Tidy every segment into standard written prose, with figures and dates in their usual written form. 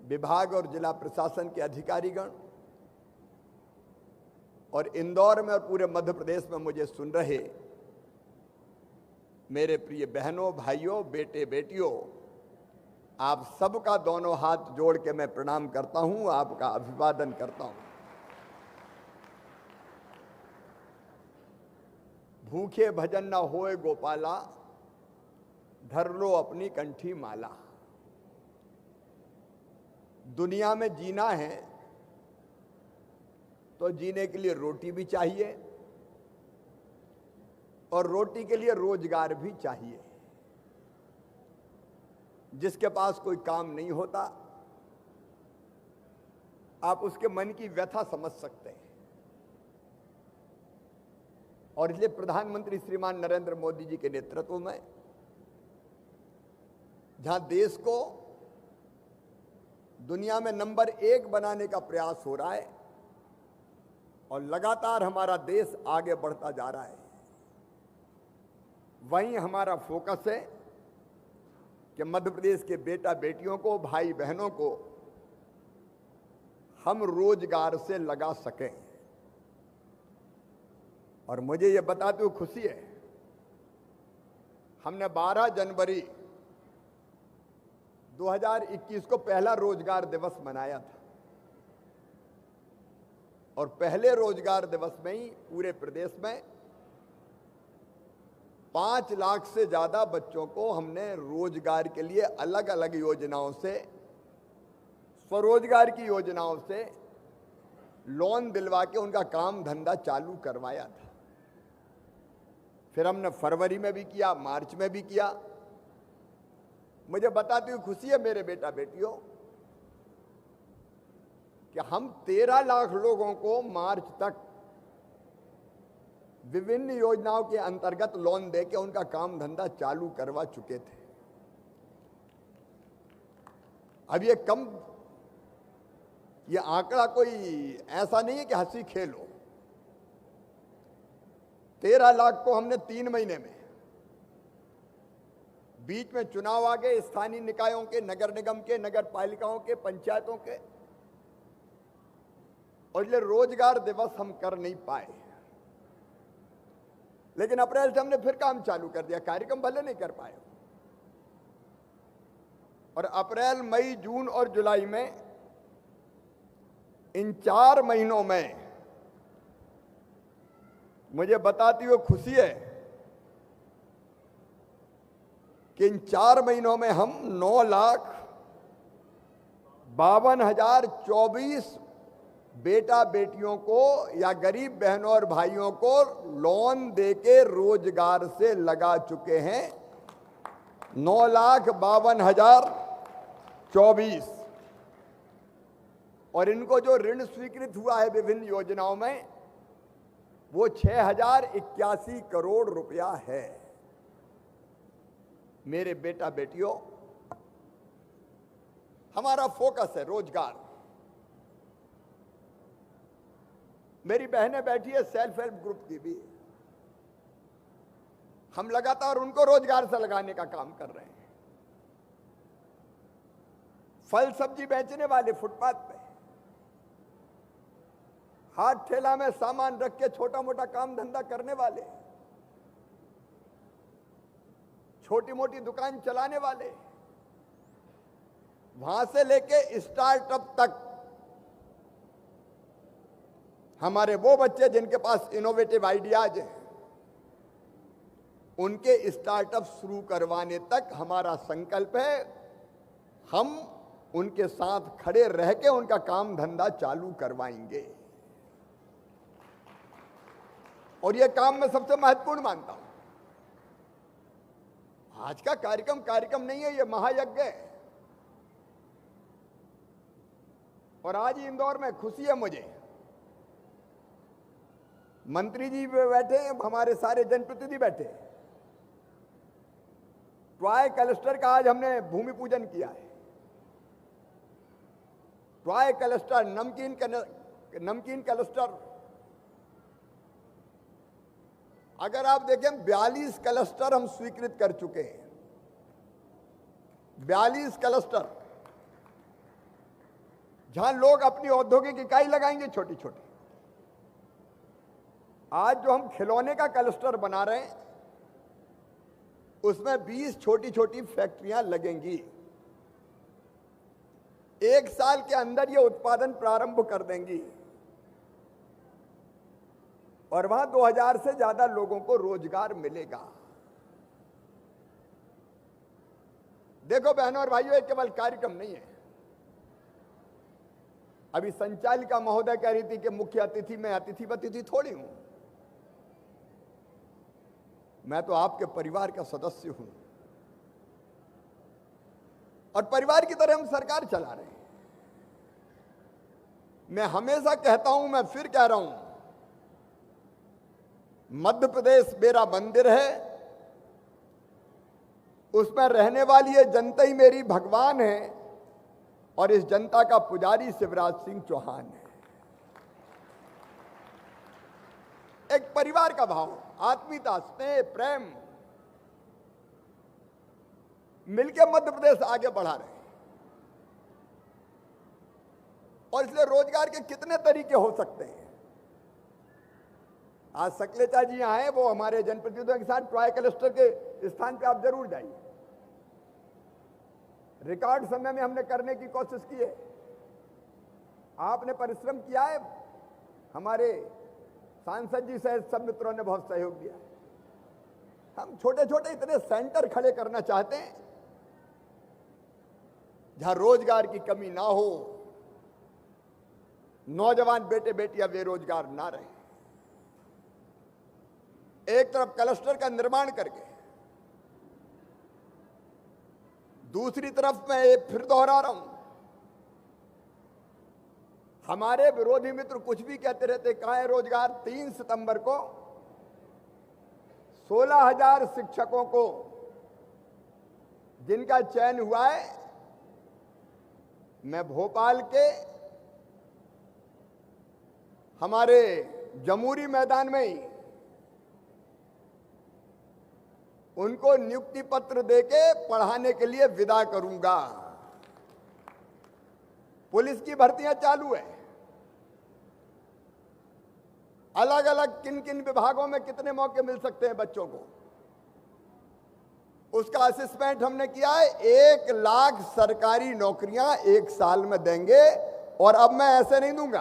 विभाग और जिला प्रशासन के अधिकारीगण और इंदौर में और पूरे मध्य प्रदेश में मुझे सुन रहे मेरे प्रिय बहनों, भाइयों, बेटे बेटियों, आप सबका दोनों हाथ जोड़ के मैं प्रणाम करता हूं, आपका अभिवादन करता हूं। भूखे भजन न होए गोपाला, धर लो अपनी कंठी माला। दुनिया में जीना है तो जीने के लिए रोटी भी चाहिए और रोटी के लिए रोजगार भी चाहिए। जिसके पास कोई काम नहीं होता, आप उसके मन की व्यथा समझ सकते हैं। और इसलिए प्रधानमंत्री श्रीमान नरेंद्र मोदी जी के नेतृत्व में जहां देश को दुनिया में नंबर 1 बनाने का प्रयास हो रहा है और लगातार हमारा देश आगे बढ़ता जा रहा है, वहीं हमारा फोकस है कि मध्य प्रदेश के बेटा बेटियों को, भाई बहनों को हम रोजगार से लगा सकें। और मुझे यह बताते हुए खुशी है, हमने 12 जनवरी 2021 को पहला रोजगार दिवस मनाया था और पहले रोजगार दिवस में ही पूरे प्रदेश में 5 लाख से ज्यादा बच्चों को हमने रोजगार के लिए अलग अलग योजनाओं से, स्वरोजगार की योजनाओं से लोन दिलवा के उनका काम धंधा चालू करवाया था। फिर हमने फरवरी में भी किया, मार्च में भी किया। मुझे बताती हुई खुशी है मेरे बेटा बेटियों कि हम 13 लाख लोगों को मार्च तक विभिन्न योजनाओं के अंतर्गत लोन देके उनका काम धंधा चालू करवा चुके थे। अब ये आंकड़ा कोई ऐसा नहीं है कि हंसी खेल हो। 13 लाख को हमने 3 महीने में, बीच में चुनाव आ गए, स्थानीय निकायों के, नगर निगम के, नगर पालिकाओं के, पंचायतों के, और इसलिए रोजगार दिवस हम कर नहीं पाए। लेकिन अप्रैल से हमने फिर काम चालू कर दिया। कार्यक्रम भले नहीं कर पाए, और अप्रैल, मई, जून और जुलाई में, इन 4 महीनों में मुझे बताती हुई खुशी है कि इन 4 महीनों में हम 9,52,024 बेटा बेटियों को या गरीब बहनों और भाइयों को लोन देके रोजगार से लगा चुके हैं। 9,52,024। और इनको जो ऋण स्वीकृत हुआ है विभिन्न योजनाओं में, वो 6,081 करोड़ रुपया है। मेरे बेटा बेटियों, हमारा फोकस है रोजगार। मेरी बहनें बैठी है सेल्फ हेल्प ग्रुप की भी, हम लगातार उनको रोजगार से लगाने का काम कर रहे हैं। फल सब्जी बेचने वाले फुटपाथ पे, हाथ ठेला में सामान रख के छोटा मोटा काम धंधा करने वाले, छोटी मोटी दुकान चलाने वाले, वहां से लेके स्टार्टअप तक हमारे वो बच्चे जिनके पास इनोवेटिव आइडियाज हैं, उनके स्टार्टअप शुरू करवाने तक हमारा संकल्प है। हम उनके साथ खड़े रह के उनका काम धंधा चालू करवाएंगे। और यह काम मैं सबसे महत्वपूर्ण मानता हूं। आज का कार्यक्रम नहीं है, यह महायज्ञ है। और आज ही इंदौर में खुशी है मुझे, मंत्री जी बैठे, हमारे सारे जनप्रतिनिधि बैठे। ट्रॉय क्लस्टर का आज हमने भूमि पूजन किया है। ट्रॉय क्लस्टर, नमकीन क्लस्टर, अगर आप देखें 42 क्लस्टर हम स्वीकृत कर चुके हैं। 42 क्लस्टर जहां लोग अपनी औद्योगिक इकाई लगाएंगे छोटी छोटी। आज जो हम खिलौने का क्लस्टर बना रहे हैं उसमें 20 छोटी छोटी फैक्ट्रियां लगेंगी। 1 साल के अंदर ये उत्पादन प्रारंभ कर देंगी और वहां 2000 से ज्यादा लोगों को रोजगार मिलेगा। देखो बहनों और भाइयों, एक केवल कार्यक्रम नहीं है। अभी संचालिका महोदय कह रही थी कि मुख्य अतिथि मैं अतिथि थोड़ी हूं, मैं तो आपके परिवार का सदस्य हूं और परिवार की तरह हम सरकार चला रहे हैं। मैं हमेशा कहता हूं, मैं फिर कह रहा हूं, मध्य प्रदेश मेरा मंदिर है, उसमें रहने वाली ये जनता ही मेरी भगवान है और इस जनता का पुजारी शिवराज सिंह चौहान है। एक परिवार का भाव, आत्मीयता, स्नेह, प्रेम मिलकर मध्य प्रदेश आगे बढ़ा रहे हैं। और इसलिए रोजगार के कितने तरीके हो सकते हैं। आज सकलेचा जी यहां हैं, वो हमारे जनप्रतिनिधियों के साथ ट्राई क्लस्टर के स्थान पे आप जरूर जाइए। रिकॉर्ड समय में हमने करने की कोशिश की है, आपने परिश्रम किया है, हमारे सांसद जी सहित सब मित्रों ने बहुत सहयोग दिया। हम छोटे छोटे इतने सेंटर खड़े करना चाहते हैं जहां रोजगार की कमी ना हो, नौजवान बेटे बेटियां बेरोजगार ना रहे। एक तरफ क्लस्टर का निर्माण करके, दूसरी तरफ मैं ये फिर दोहरा रहा हूं, हमारे विरोधी मित्र कुछ भी कहते रहते, कहां है रोजगार। 3 सितंबर को 16,000 शिक्षकों को जिनका चयन हुआ है, मैं भोपाल के हमारे जमूरी मैदान में ही उनको नियुक्ति पत्र देके पढ़ाने के लिए विदा करूंगा। पुलिस की भर्तियां चालू है, अलग अलग किन किन विभागों में कितने मौके मिल सकते हैं बच्चों को, उसका असेसमेंट हमने किया है। 1 लाख सरकारी नौकरियां 1 साल में देंगे और अब मैं ऐसे नहीं दूंगा,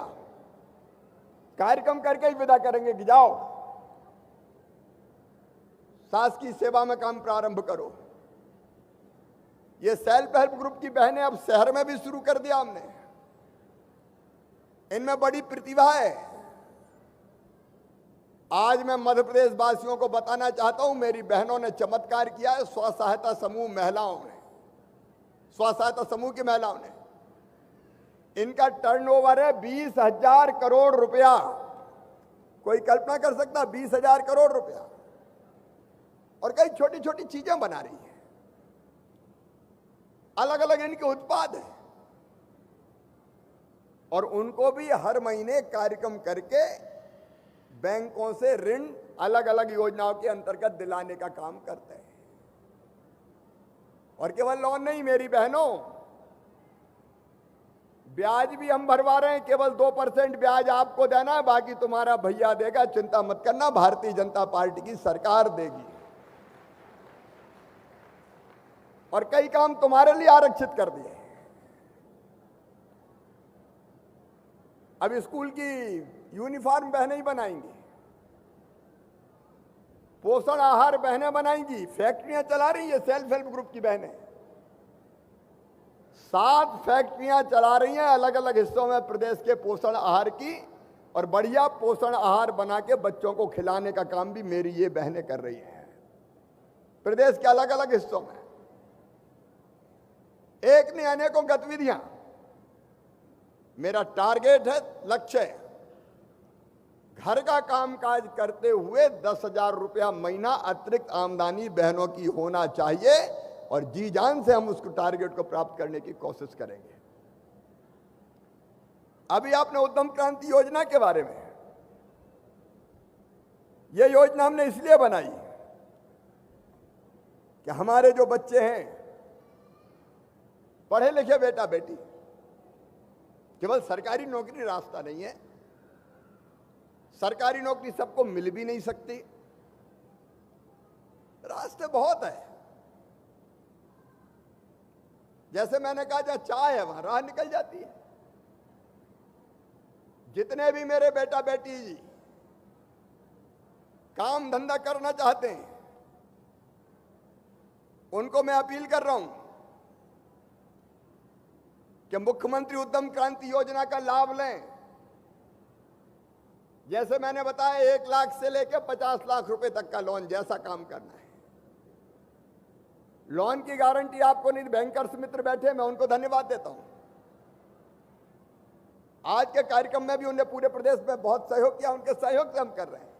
कार्यक्रम करके ही विदा करेंगे कि जाओ शासकीय सेवा में काम प्रारंभ करो। ये सेल्फ हेल्प ग्रुप की बहनें अब शहर में भी शुरू कर दिया हमने, इनमें बड़ी प्रतिभा है। आज मैं मध्य प्रदेश वासियों को बताना चाहता हूं, मेरी बहनों ने चमत्कार किया है। स्व सहायता समूह महिलाओं ने, स्व सहायता समूह की महिलाओं ने, इनका टर्नओवर है 20,000 करोड़ रुपया। कोई कल्पना कर सकता 20,000 करोड़ रुपया, और कई छोटी छोटी चीजें बना रही है, अलग अलग इनके उत्पाद हैं, और उनको भी हर महीने कार्यक्रम करके बैंकों से ऋण अलग अलग योजनाओं के अंतर्गत दिलाने का काम करते हैं। और केवल लोन नहीं मेरी बहनों, ब्याज भी हम भरवा रहे हैं। केवल 2% ब्याज आपको देना है, बाकी तुम्हारा भैया देगा, चिंता मत करना, भारतीय जनता पार्टी की सरकार देगी। और कई काम तुम्हारे लिए आरक्षित कर दिए। अब स्कूल की यूनिफॉर्म बहनें ही बनाएंगी, पोषण आहार बहनें बनाएंगी, फैक्ट्रियां चला रही है सेल्फ हेल्प ग्रुप की बहनें। 7 फैक्ट्रियां चला रही हैं अलग अलग हिस्सों में प्रदेश के पोषण आहार की, और बढ़िया पोषण आहार बना के बच्चों को खिलाने का काम भी मेरी ये बहनें कर रही हैं प्रदेश के अलग अलग हिस्सों में। एक नहीं अनेकों गतिविधियां। मेरा टारगेट है, लक्ष्य है, घर का कामकाज करते हुए 10,000 रुपया महीना अतिरिक्त आमदनी बहनों की होना चाहिए, और जी जान से हम उसको टारगेट को प्राप्त करने की कोशिश करेंगे। अभी आपने उद्यम क्रांति योजना के बारे में, यह योजना हमने इसलिए बनाई कि हमारे जो बच्चे हैं, पढ़े लिखे बेटा बेटी, केवल सरकारी नौकरी रास्ता नहीं है। सरकारी नौकरी सबको मिल भी नहीं सकती, रास्ते बहुत है। जैसे मैंने कहा, जहां चाय है वहां राह निकल जाती है। जितने भी मेरे बेटा बेटी काम धंधा करना चाहते हैं, उनको मैं अपील कर रहा हूं कि मुख्यमंत्री उद्यम क्रांति योजना का लाभ लें। जैसे मैंने बताया, 1 लाख से लेकर 50 लाख रुपए तक का लोन, जैसा काम करना है। लोन की गारंटी आपको नहीं, बैंकर्स मित्र बैठे, मैं उनको धन्यवाद देता हूं। आज के कार्यक्रम में भी उन्हें पूरे प्रदेश में बहुत सहयोग किया, उनके सहयोग से हम कर रहे हैं।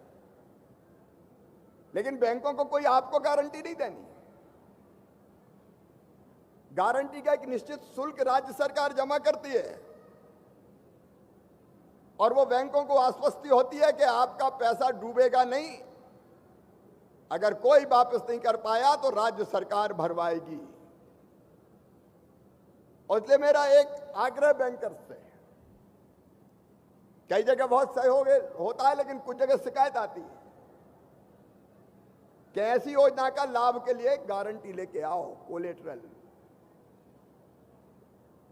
लेकिन बैंकों को कोई आपको गारंटी नहीं देनी। गारंटी का एक निश्चित शुल्क राज्य सरकार जमा करती है और वो बैंकों को आश्वस्ति होती है कि आपका पैसा डूबेगा नहीं। अगर कोई वापस नहीं कर पाया तो राज्य सरकार भरवाएगी। और इसलिए मेरा एक आग्रह बैंकर्स से, कई जगह बहुत सहयोग होता है लेकिन कुछ जगह शिकायत आती है कि ऐसी योजना का लाभ के लिए गारंटी लेके आओ, कोलेटरल।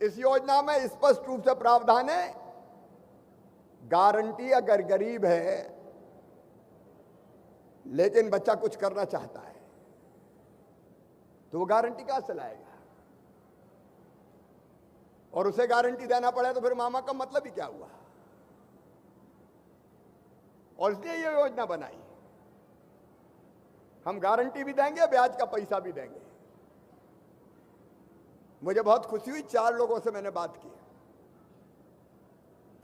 इस योजना में स्पष्ट रूप से प्रावधान है, गारंटी अगर गरीब है लेकिन बच्चा कुछ करना चाहता है तो वो गारंटी कहां से लाएगा? और उसे गारंटी देना पड़े तो फिर मामा का मतलब ही क्या हुआ? और इसलिए ये योजना बनाई, हम गारंटी भी देंगे, ब्याज का पैसा भी देंगे। मुझे बहुत खुशी हुई, 4 लोगों से मैंने बात की,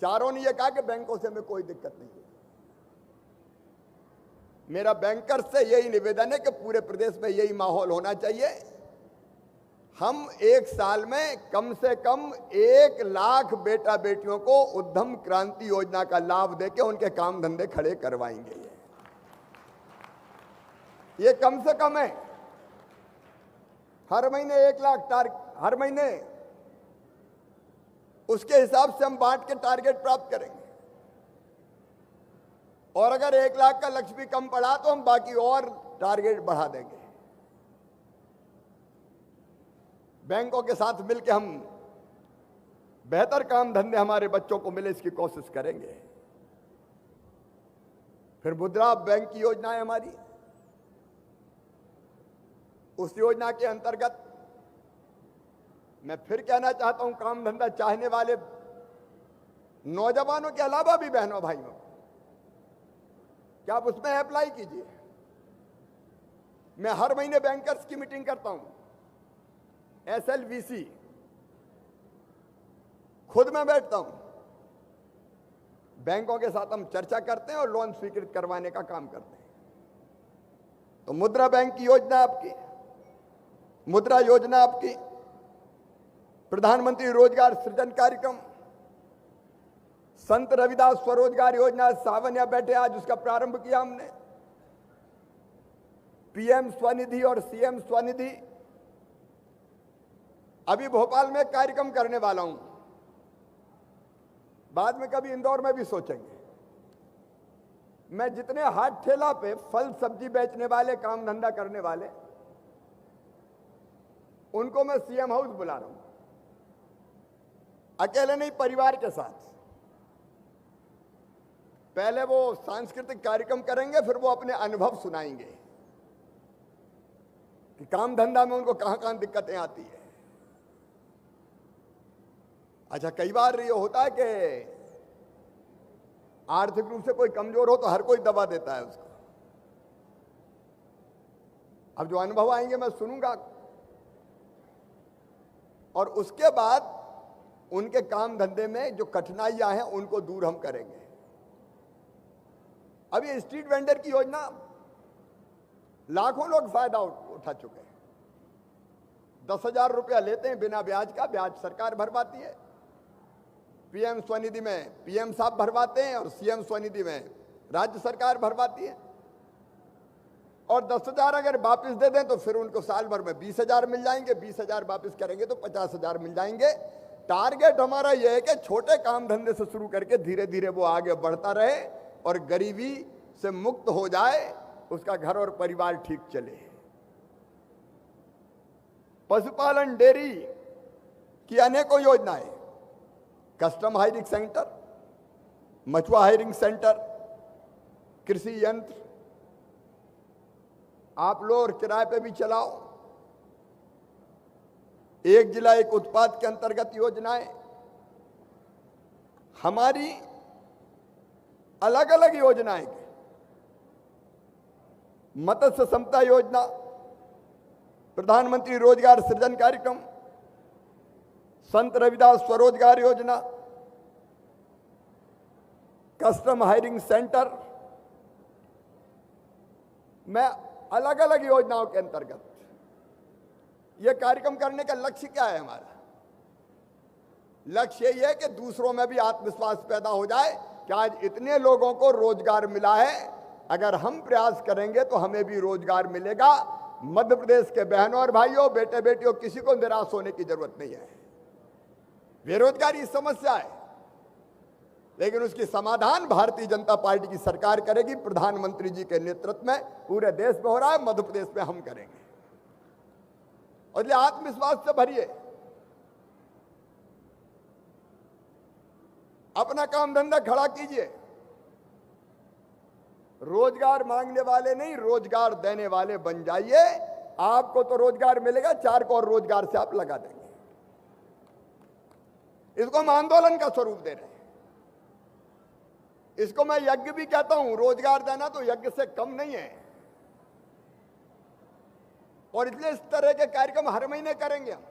चारों ने यह कहा कि बैंकों से हमें कोई दिक्कत नहीं है। मेरा बैंकर से यही निवेदन है कि पूरे प्रदेश में यही माहौल होना चाहिए। हम 1 साल में कम से कम 1 लाख बेटा बेटियों को उद्यम क्रांति योजना का लाभ देके उनके काम धंधे खड़े करवाएंगे। ये कम से कम है। हर महीने 1 लाख हर महीने उसके हिसाब से हम बांट के टारगेट प्राप्त करेंगे। और अगर 1 लाख का लक्ष्य भी कम पड़ा तो हम बाकी और टारगेट बढ़ा देंगे। बैंकों के साथ मिलकर हम बेहतर काम धंधे हमारे बच्चों को मिले, इसकी कोशिश करेंगे। फिर मुद्रा बैंक की योजना है हमारी, उस योजना के अंतर्गत मैं फिर कहना चाहता हूं, काम धंधा चाहने वाले नौजवानों के अलावा भी बहनों भाइयों, क्या आप उसमें अप्लाई कीजिए। मैं हर महीने बैंकर्स की मीटिंग करता हूं, SLVC, खुद मैं बैठता हूं, बैंकों के साथ हम चर्चा करते हैं और लोन स्वीकृत करवाने का काम करते हैं। तो मुद्रा बैंक की योजना आपकी, मुद्रा योजना आपकी, प्रधानमंत्री रोजगार सृजन कार्यक्रम, संत रविदास स्वरोजगार योजना, सावनिया बैठे आज उसका प्रारंभ किया हमने, PM स्वनिधि और CM स्वनिधि। अभी भोपाल में एक कार्यक्रम करने वाला हूं, बाद में कभी इंदौर में भी सोचेंगे। मैं जितने हाट ठेला पे फल सब्जी बेचने वाले, काम धंधा करने वाले, उनको मैं CM हाउस बुला रहा हूं, अकेले नहीं, परिवार के साथ। पहले वो सांस्कृतिक कार्यक्रम करेंगे, फिर वो अपने अनुभव सुनाएंगे कि काम धंधा में उनको कहां कहां दिक्कतें आती है। अच्छा, कई बार ये होता है कि आर्थिक रूप से कोई कमजोर हो तो हर कोई दबा देता है उसको। अब जो अनुभव आएंगे मैं सुनूंगा और उसके बाद उनके काम धंधे में जो कठिनाइयां हैं उनको दूर हम करेंगे। अब ये स्ट्रीट वेंडर की योजना लाखों लोग फायदा उठा चुके हैं। 10,000 रुपया लेते हैं बिना ब्याज का, ब्याज सरकार भरवाती है। PM स्वनिधि में PM साहब भरवाते हैं और CM स्वनिधि में राज्य सरकार भरवाती है। और 10,000 अगर वापस दे दें तो फिर उनको साल भर में 20,000 मिल जाएंगे, 20,000 वापस करेंगे तो 50,000 मिल जाएंगे। टारगेट हमारा यह है कि छोटे काम धंधे से शुरू करके धीरे धीरे वो आगे बढ़ता रहे और गरीबी से मुक्त हो जाए, उसका घर और परिवार ठीक चले। पशुपालन डेयरी की अनेकों योजनाएं, कस्टम हायरिंग सेंटर, मछुआ हायरिंग सेंटर, कृषि यंत्र आप लो और किराए पे भी चलाओ, एक जिला एक उत्पाद के अंतर्गत योजनाएं, हमारी अलग अलग योजनाएं, मत्स्य संपदा योजना, प्रधानमंत्री रोजगार सृजन कार्यक्रम, संत रविदास स्वरोजगार योजना, कस्टम हायरिंग सेंटर में अलग अलग योजनाओं के अंतर्गत यह कार्यक्रम करने का लक्ष्य क्या है? हमारा लक्ष्य यही है कि दूसरों में भी आत्मविश्वास पैदा हो जाए कि आज इतने लोगों को रोजगार मिला है, अगर हम प्रयास करेंगे तो हमें भी रोजगार मिलेगा। मध्य प्रदेश के बहनों और भाइयों, बेटे बेटियों, किसी को निराश होने की जरूरत नहीं है। बेरोजगारी समस्या है, लेकिन उसकी समाधान भारतीय जनता पार्टी की सरकार करेगी, प्रधानमंत्री जी के नेतृत्व में। पूरे देश में हो रहा है, मध्य प्रदेश में हम करेंगे। और इसलिए आत्मविश्वास से भरिए, अपना काम धंधा खड़ा कीजिए। रोजगार मांगने वाले नहीं, रोजगार देने वाले बन जाइए। आपको तो रोजगार मिलेगा, 4 को और रोजगार से आप लगा देंगे। इसको हम आंदोलन का स्वरूप दे रहे हैं। इसको मैं यज्ञ भी कहता हूं। रोजगार देना तो यज्ञ से कम नहीं है, और इसलिए इस तरह के कार्यक्रम हर महीने करेंगे हम।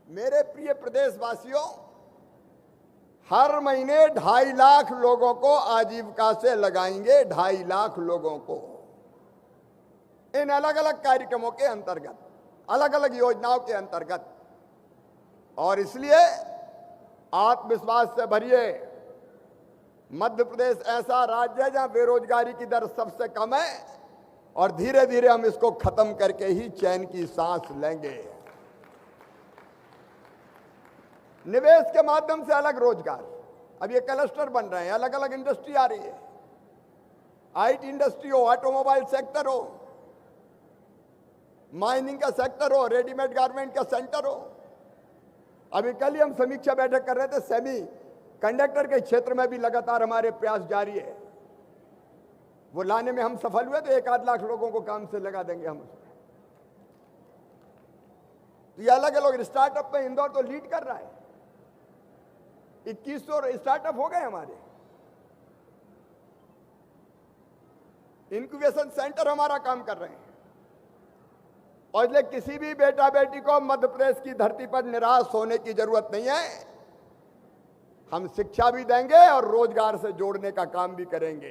मेरे प्रिय प्रदेशवासियों, हर महीने 2.5 लाख लोगों को आजीविका से लगाएंगे, 2.5 लाख लोगों को इन अलग अलग कार्यक्रमों के अंतर्गत, अलग अलग योजनाओं के अंतर्गत। और इसलिए आत्मविश्वास से भरिए। मध्य प्रदेश ऐसा राज्य है जहां बेरोजगारी की दर सबसे कम है, और धीरे धीरे हम इसको खत्म करके ही चैन की सांस लेंगे। निवेश के माध्यम से अलग रोजगार, अब ये क्लस्टर बन रहे हैं, अलग अलग इंडस्ट्री आ रही है। आईटी इंडस्ट्री हो, ऑटोमोबाइल सेक्टर हो, माइनिंग का सेक्टर हो, रेडीमेड गारमेंट का सेंटर हो। अभी कल ही हम समीक्षा बैठक कर रहे थे, सेमी कंडक्टर के क्षेत्र में भी लगातार हमारे प्रयास जारी है। वो लाने में हम सफल हुए तो 1-8 लाख लोगों को काम से लगा देंगे हम उसमें। तो ये अलग अलग स्टार्टअप में इंदौर तो लीड कर रहा है। 2100 स्टार्टअप हो गए हमारे। इंक्यूबेशन सेंटर हमारा काम कर रहे हैं। और इसलिए किसी भी बेटा बेटी को मध्य प्रदेश की धरती पर निराश होने की जरूरत नहीं है। हम शिक्षा भी देंगे और रोजगार से जोड़ने का काम भी करेंगे।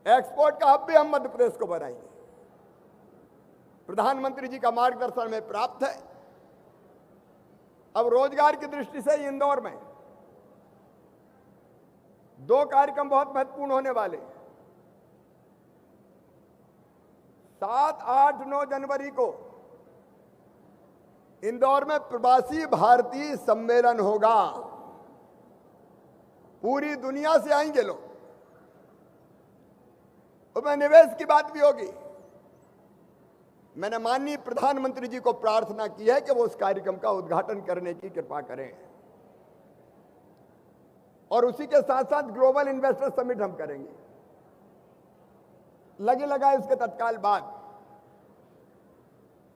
एक्सपोर्ट का हब भी हम मध्य प्रदेश को बनाएंगे। प्रधानमंत्री जी का मार्गदर्शन हमें प्राप्त है। अब रोजगार की दृष्टि से इंदौर में 2 कार्यक्रम बहुत महत्वपूर्ण होने वाले। 7, 8, 9 जनवरी को इंदौर में प्रवासी भारतीय सम्मेलन होगा। पूरी दुनिया से आएंगे लोग, उसमें निवेश की बात भी होगी। मैंने माननीय प्रधानमंत्री जी को प्रार्थना की है कि वो उस कार्यक्रम का उद्घाटन करने की कृपा करें, और उसी के साथ साथ ग्लोबल इन्वेस्टर समिट हम करेंगे। लगे लगा इसके तत्काल बाद।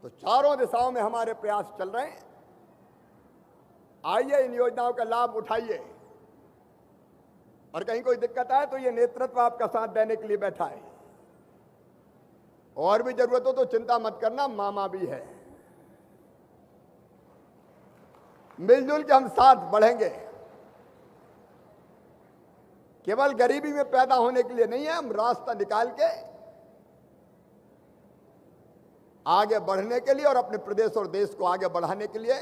तो चारों दिशाओं में हमारे प्रयास चल रहे हैं। आइए, इन योजनाओं का लाभ उठाइए, और कहीं कोई दिक्कत आए तो ये नेतृत्व आपका साथ देने के लिए बैठा है। और भी जरूरत हो तो चिंता मत करना, मामा भी है। मिलजुल के हम साथ बढ़ेंगे। केवल गरीबी में पैदा होने के लिए नहीं है, हम रास्ता निकाल के आगे बढ़ने के लिए और अपने प्रदेश और देश को आगे बढ़ाने के लिए।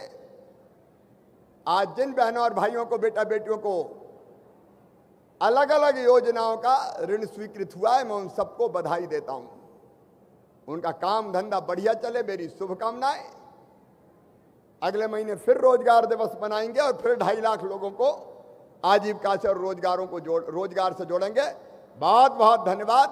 आज जिन बहनों और भाइयों को, बेटा बेटियों को अलग अलग योजनाओं का ऋण स्वीकृत हुआ है, मैं उन सबको बधाई देता हूं। उनका काम धंधा बढ़िया चले, मेरी शुभकामनाएं। अगले महीने फिर रोजगार दिवस मनाएंगे और फिर 2.5 लाख लोगों को आजीविका से और रोजगार से जोड़ेंगे। बहुत बहुत धन्यवाद।